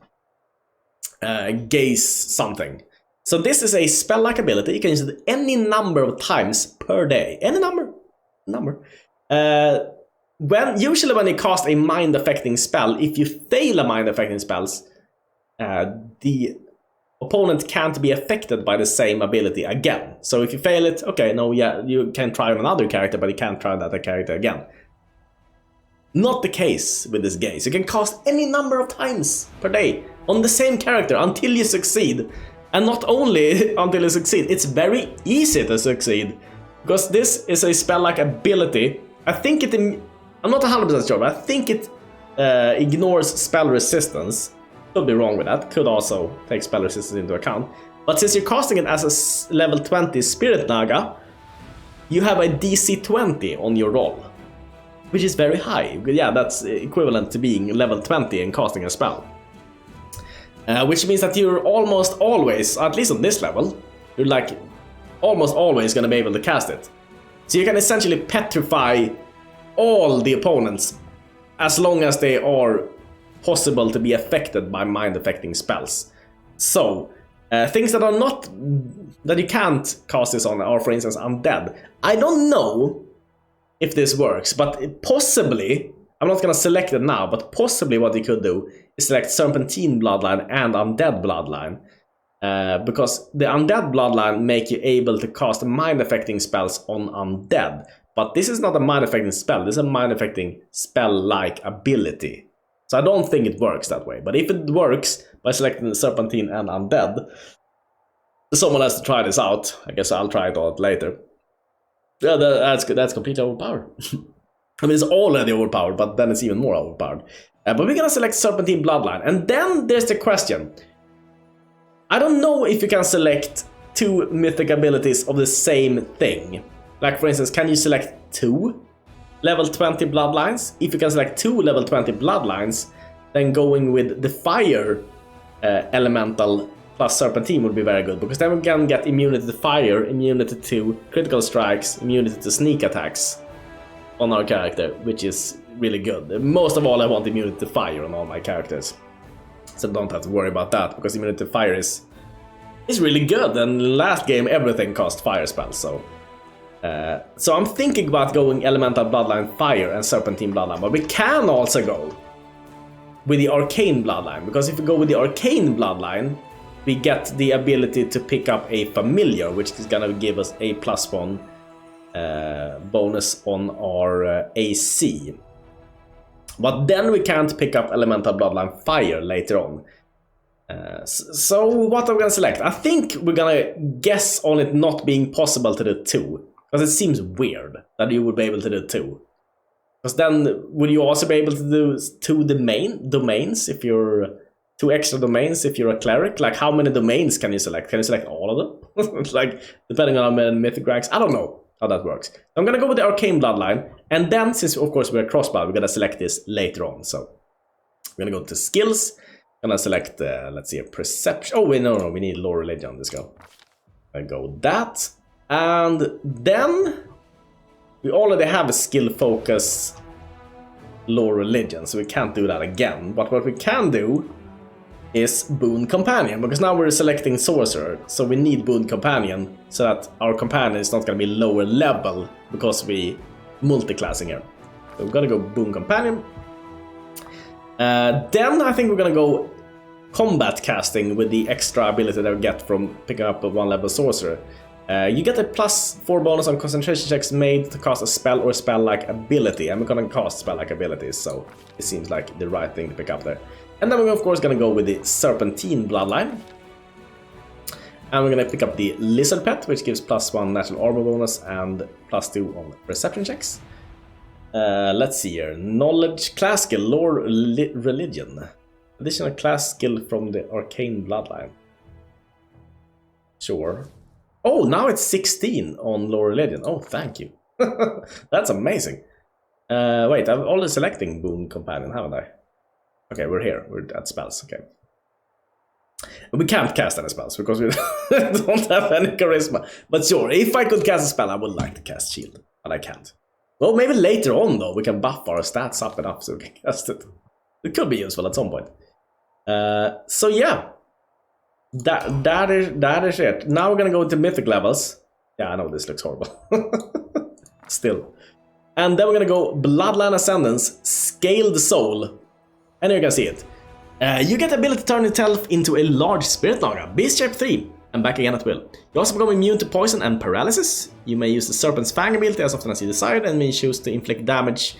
there. Gaze something. So this is a spell-like ability. You can use it any number of times per day. Any number. Usually when you cast a mind-affecting spell, if you fail a mind-affecting spells, the opponent can't be affected by the same ability again. So if you fail it, okay, no, yeah, you can try on another character, but you can't try on that character again. Not the case with this Gaze. You can cast any number of times per day on the same character until you succeed. And not only until you succeed, it's very easy to succeed. Because this is a spell-like ability. I think it... I'm not 100% sure, but I think it ignores spell resistance. Could be wrong with that. Could also take spell resistance into account. But since you're casting it as a level 20 Spirit Naga, you have a DC 20 on your roll, which is very high. Yeah, that's equivalent to being level 20 and casting a spell. Which means that you're almost always, at least on this level, you're like almost always gonna be able to cast it. So you can essentially petrify all the opponents as long as they are possible to be affected by mind-affecting spells. So, things that are not... that you can't cast this on are, for instance, undead. I don't know if this works, but possibly... I'm not gonna select it now, but possibly what you could do is select Serpentine Bloodline and Undead Bloodline. Because the Undead Bloodline make you able to cast mind-affecting spells on Undead. But this is not a mind-affecting spell, this is a mind-affecting spell-like ability. So I don't think it works that way. But if it works by selecting Serpentine and Undead, someone has to try this out. I guess I'll try it out later. Yeah, that's completely overpowered. I mean, it's already overpowered, but then it's even more overpowered. But we're gonna select Serpentine Bloodline. And then there's the question. I don't know if you can select two mythic abilities of the same thing. Like, for instance, can you select two level 20 bloodlines? If you can select two level 20 bloodlines, then going with the fire elemental plus Serpentine would be very good. Because then we can get immunity to fire, immunity to critical strikes, immunity to sneak attacks on our character, which is really good. Most of all, I want immunity to fire on all my characters. So don't have to worry about that, because immunity to fire is really good. And last game, everything cost fire spells, so... so I'm thinking about going Elemental Bloodline Fire and Serpentine Bloodline, but we can also go with the Arcane Bloodline, because if we go with the Arcane Bloodline, we get the ability to pick up a Familiar, which is gonna give us a +1 bonus on our AC. But then we can't pick up Elemental Bloodline Fire later on. So what are we gonna select? I think we're gonna guess on it not being possible to do two. Because it seems weird that you would be able to do two. Because then, would you also be able to do two domains if you're... two extra domains if you're a cleric? Like, how many domains can you select? Can you select all of them? Like, depending on how many mythic ranks? I don't know how that works. So I'm gonna go with the Arcane Bloodline. And then, since of course we're crossbow, we're gonna select this later on. So, we're gonna go to Skills. I'm gonna select, let's see, a Perception. Oh, wait, no, we need Lore Religion. Let's go. I go with that. And then we already have a skill focus Lore Religion, so we can't do that again. But what we can do is Boon Companion, because now we're selecting Sorcerer, so we need Boon Companion so that our companion is not going to be lower level because we multi-classing here. So we're going to go Boon Companion. Then I think we're going to go Combat Casting with the extra ability that we get from picking up a 1-level Sorcerer. You get a +4 bonus on concentration checks made to cast a spell or spell-like ability. And we're gonna cast spell-like abilities, so it seems like the right thing to pick up there. And then we're of course gonna go with the Serpentine Bloodline. And we're gonna pick up the Lizard Pet, which gives +1 natural armor bonus and +2 on perception checks. Let's see here. Knowledge, class skill, lore, religion. Additional class skill from the arcane bloodline. Sure. Oh, now it's 16 on lore religion. Oh, thank you. That's amazing. Wait, I'm already selecting Boon Companion, haven't I? Okay, we're here. We're at spells. Okay. We can't cast any spells because we don't have any charisma. But sure, if I could cast a spell, I would like to cast Shield. But I can't. Well, maybe later on, though, we can buff our stats up enough so we can cast it. It could be useful at some point. So yeah. That is it. Now we're gonna go into mythic levels. Yeah, I know this looks horrible. Still. And then we're gonna go Bloodline Ascendance, Scaled Soul. And you can see it. You get the ability to turn yourself into a large spirit naga, beast shape 3, and back again at will. You also become immune to poison and paralysis. You may use the Serpent's Fang ability as often as you desire, and may choose to inflict damage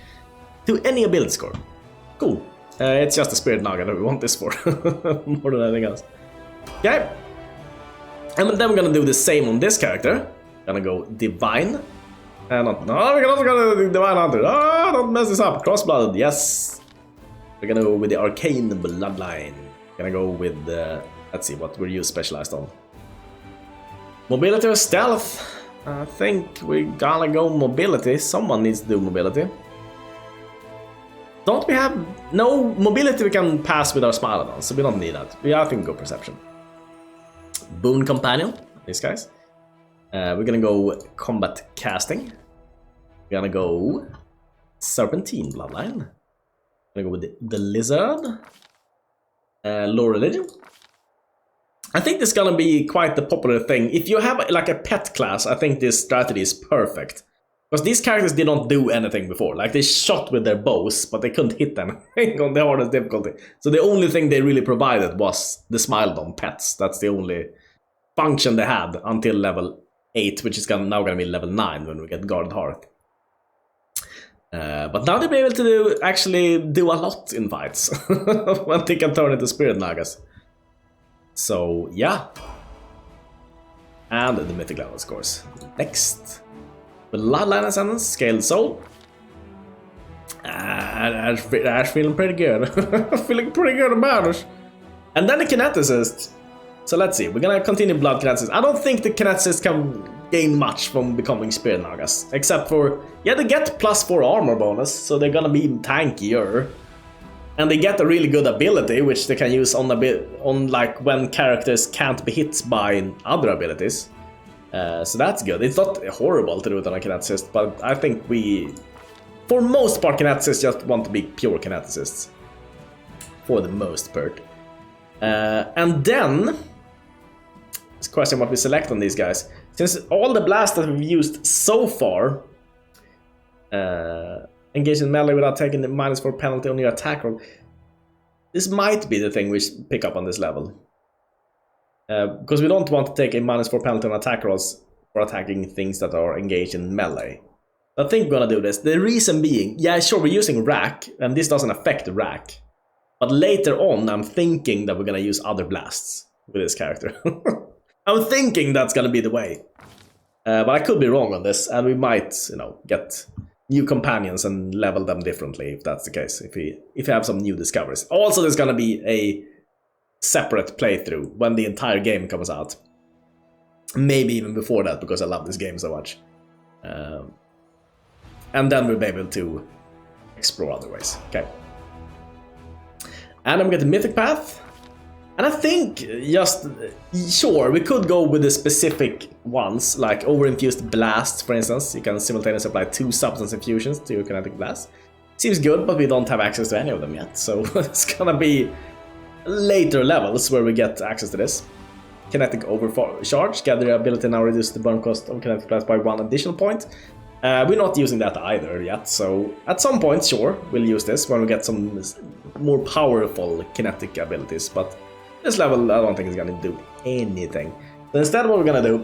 to any ability score. Cool. It's just a spirit naga that we want this for, more than anything else. Okay. And then we're gonna do the same on this character. Gonna go Divine. No, we're also gonna do Divine Hunter. Oh, don't mess this up. Cross-blooded, yes. We're gonna go with the Arcane Bloodline. Gonna go with let's see what we're specialized on. Mobility or Stealth? I think we're gonna go Mobility. Someone needs to do Mobility. Don't we have... No, Mobility we can pass with our Smilodon, so we don't need that. I think we go Perception. Boon Companion, these guys. We're gonna go Combat Casting. We're gonna go Serpentine Bloodline. I'm gonna go with the Lizard. Lore Religion. I think this is gonna be quite the popular thing. If you have like a pet class, I think this strategy is perfect. Because these characters did not do anything before. Like they shot with their bows, but they couldn't hit anything on the hardest difficulty. So the only thing they really provided was the Smilodon pets. That's the only function they had until level 8, which is now gonna be level 9 when we get Guarded Hearth. But now they'll be able to actually do a lot in fights when they can turn into Spirit Nagas. So yeah. And the mythic level, of course. Next. Bloodline Ascendance, Scaled Soul. That's feeling pretty good. Feeling pretty good about it. And then the Kineticist. So let's see, we're gonna continue Blood Kineticist. I don't think the Kineticist can gain much from becoming Spirit Nagas. Except for, yeah, they get +4 armor bonus, so they're gonna be tankier. And they get a really good ability, which they can use on like when characters can't be hit by other abilities. So that's good. It's not horrible to do it on a Kineticist, but I think we, for most part, Kineticists just want to be pure Kineticists. For the most part. And then, it's a question what we select on these guys. Since all the blasts that we've used so far, engage in melee without taking the -4 penalty on your attack roll, this might be the thing we should pick up on this level. Because we don't want to take a -4 penalty on attack rolls for attacking things that are engaged in melee. I think we're gonna do this. The reason being, yeah, sure, we're using rack, and this doesn't affect the rack. But later on, I'm thinking that we're gonna use other blasts with this character. I'm thinking that's gonna be the way. But I could be wrong on this, and we might, get new companions and level them differently if that's the case. If we have some new discoveries. Also, there's gonna be a separate playthrough when the entire game comes out. Maybe even before that, because I love this game so much. And then we'll be able to explore other ways. Okay. And I'm getting Mythic Path. And I think sure, we could go with the specific ones, like over-infused blast, for instance. You can simultaneously apply 2 substance infusions to your kinetic blast. Seems good, but we don't have access to any of them yet. So it's gonna be later levels where we get access to this. Kinetic Overcharge. Gather the ability now reduce the burn cost of kinetic blast by 1 additional point. We're not using that either yet, so at some point, sure, we'll use this when we get some more powerful kinetic abilities, but this level I don't think is gonna do anything. So instead what we're gonna do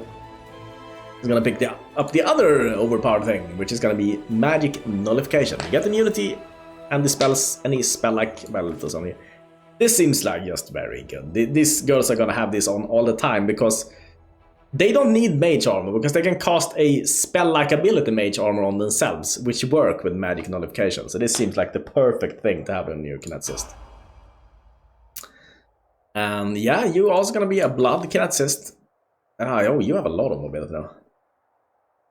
is gonna pick up the other overpowered thing, which is gonna be Magic Nullification. You get immunity and dispels any spell-like abilities on here. This seems like just very good. These girls are gonna have this on all the time, because they don't need mage armor because they can cast a spell-like ability mage armor on themselves, which work with magic nullification. So this seems like the perfect thing to have in your kineticist. And yeah, you're also gonna be a blood kineticist. Oh, you have a lot of mobility now.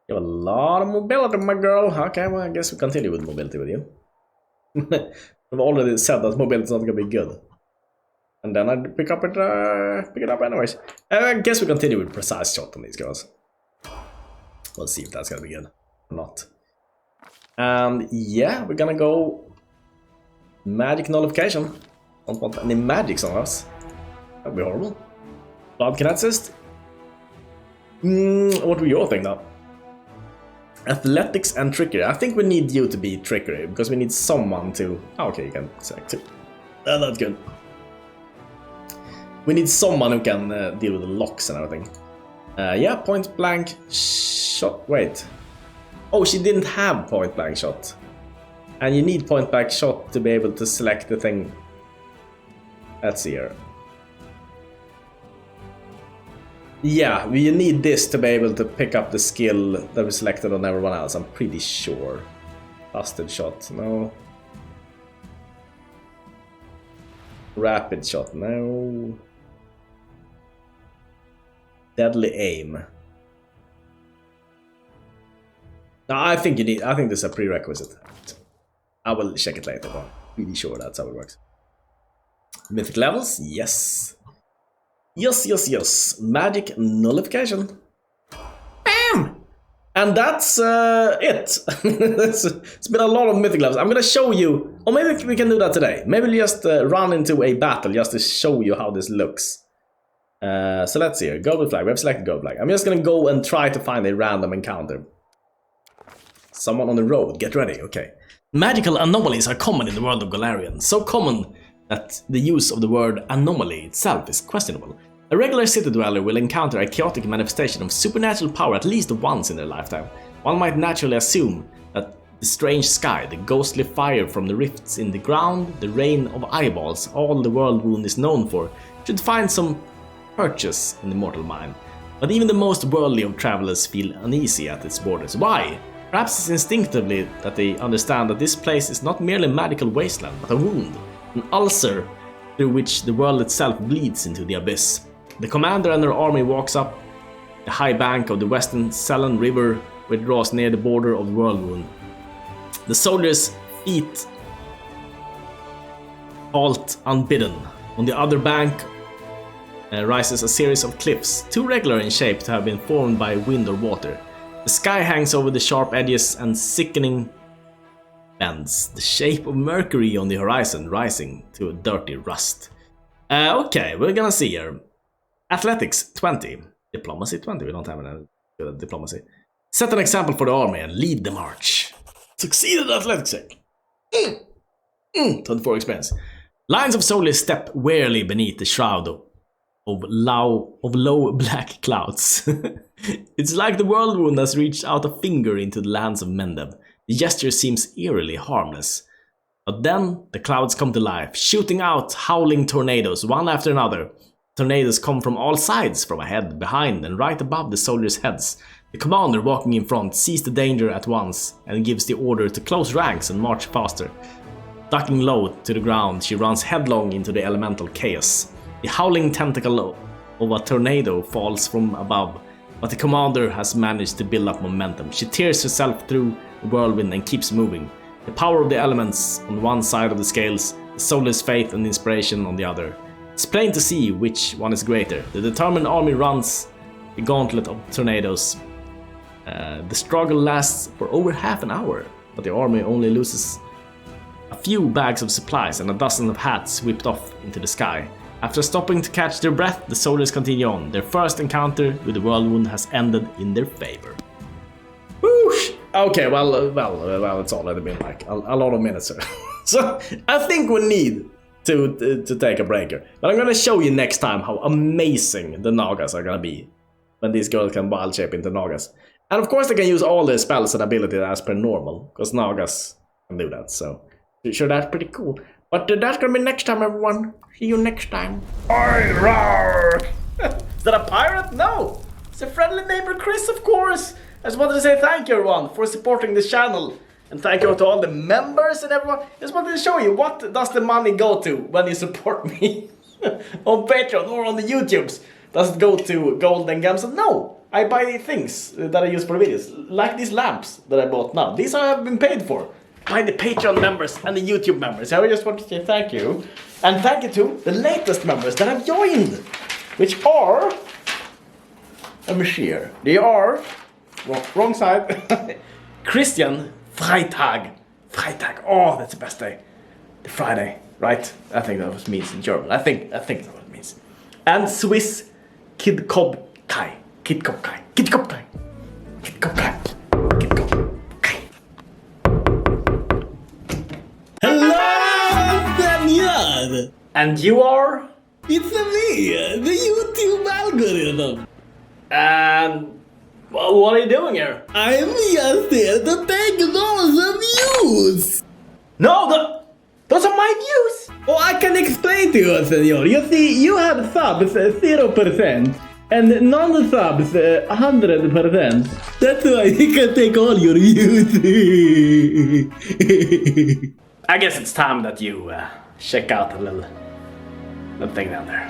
You have a lot of mobility, my girl. Okay, well, I guess we continue with mobility with you. I've already said that mobility is not gonna be good. And then I'd pick it up anyways. I guess we continue with precise shot on these guys. We'll see if that's gonna be good or not. And yeah, we're gonna go magic nullification. Don't want any magics on us. That'd be horrible. Blood kineticist. What were your thing though? Athletics and trickery. I think we need you to be trickery because we need someone to. Oh, okay, you can select two. That's good. We need someone who can deal with the locks and everything. Yeah, point blank shot. Wait. Oh, she didn't have point blank shot. And you need point blank shot to be able to select the thing. Let's see here. Yeah, we need this to be able to pick up the skill that we selected on everyone else, I'm pretty sure. Busted shot, no. Rapid shot, no. Deadly aim. No, I think this is a prerequisite. I will check it later, but I'm pretty sure that's how it works. Mythic levels, yes. Yes. Magic nullification. Bam! And that's it. It's been a lot of mythic levels. I'm gonna show you, or maybe we can do that today. Maybe we'll just run into a battle just to show you how this looks. So let's see here. Goblin flag. We have selected goblin flag. I'm just gonna go and try to find a random encounter. Someone on the road. Get ready. Okay. Magical anomalies are common in the world of Golarion. So common that the use of the word anomaly itself is questionable. A regular city dweller will encounter a chaotic manifestation of supernatural power at least once in their lifetime. One might naturally assume that the strange sky, the ghostly fire from the rifts in the ground, the rain of eyeballs, all the world wound is known for, should find some purchase in the mortal mind. But even the most worldly of travelers feel uneasy at its borders. Why? Perhaps it's instinctively that they understand that this place is not merely a magical wasteland, but a wound, an ulcer through which the world itself bleeds into the abyss. The commander and her army walks up the high bank of the western Selen River, which draws near the border of the world wound. The soldiers' feet halt unbidden. On the other bank rises a series of cliffs, too regular in shape to have been formed by wind or water. The sky hangs over the sharp edges and sickening bends, the shape of Mercury on the horizon rising to a dirty rust. Okay, we're gonna see here. Athletics 20, diplomacy 20, we don't have any diplomacy. Set an example for the army and lead the march. Succeeded athletics check. 24 experience. Lines of soldiers step warily beneath the shroud of low black clouds. It's like the world wound has reached out a finger into the lands of Mendev. The gesture seems eerily harmless. But then the clouds come to life, shooting out howling tornadoes, one after another. Tornadoes come from all sides, from ahead, behind, and right above the soldiers' heads. The commander walking in front sees the danger at once and gives the order to close ranks and march faster. Ducking low to the ground, she runs headlong into the elemental chaos. The howling tentacle of a tornado falls from above, but the commander has managed to build up momentum. She tears herself through the whirlwind and keeps moving. The power of the elements on one side of the scales, the soldier's faith and inspiration on the other. It's plain to see which one is greater. The determined army runs the gauntlet of tornadoes. The struggle lasts for over half an hour, but the army only loses a few bags of supplies and a dozen of hats whipped off into the sky. After stopping to catch their breath, the soldiers continue on. Their first encounter with the whirlwind has ended in their favor. Whoosh! Okay, well, it's already been like a lot of minutes here. So I think we need to take a breaker. But I'm gonna show you next time how amazing the Nagas are gonna be when these girls can wild shape into Nagas. And of course they can use all their spells and abilities as per normal, because Nagas can do that, so sure, that's pretty cool. But that's gonna be next time, everyone. See you next time. Is that a pirate? No! It's a friendly neighbor Chris, of course. I just wanted to say thank you, everyone, for supporting this channel. And thank you to all the members and everyone. I just wanted to show you, what does the money go to when you support me on Patreon or on the YouTubes? Does it go to gold and gems? No, I buy things that I use for videos, like these lamps that I bought now. These I have been paid for by the Patreon members and the YouTube members. I just want to say thank you. And thank you to the latest members that have joined, which are... Let me share. They are... wrong side. Christian Freitag. Freitag. Oh, that's the best day. The Friday, right? I think that was means in German. I think that's what it means. And Swiss Kid Cobb Kai. Kid Cobb Kai. Kid Cobb Kai. Kid Cobb Kai. Kid Cobb Kai. Hello, Daniel! And you are? It's me, the YouTube algorithm. And well, what are you doing here? I'm just here to take those views. No, those are my views. Oh, I can explain to you, senor. You see, you have subs 0% and non-subs 100%. That's why you can take all your views. I guess it's time that you check out the little thing down there.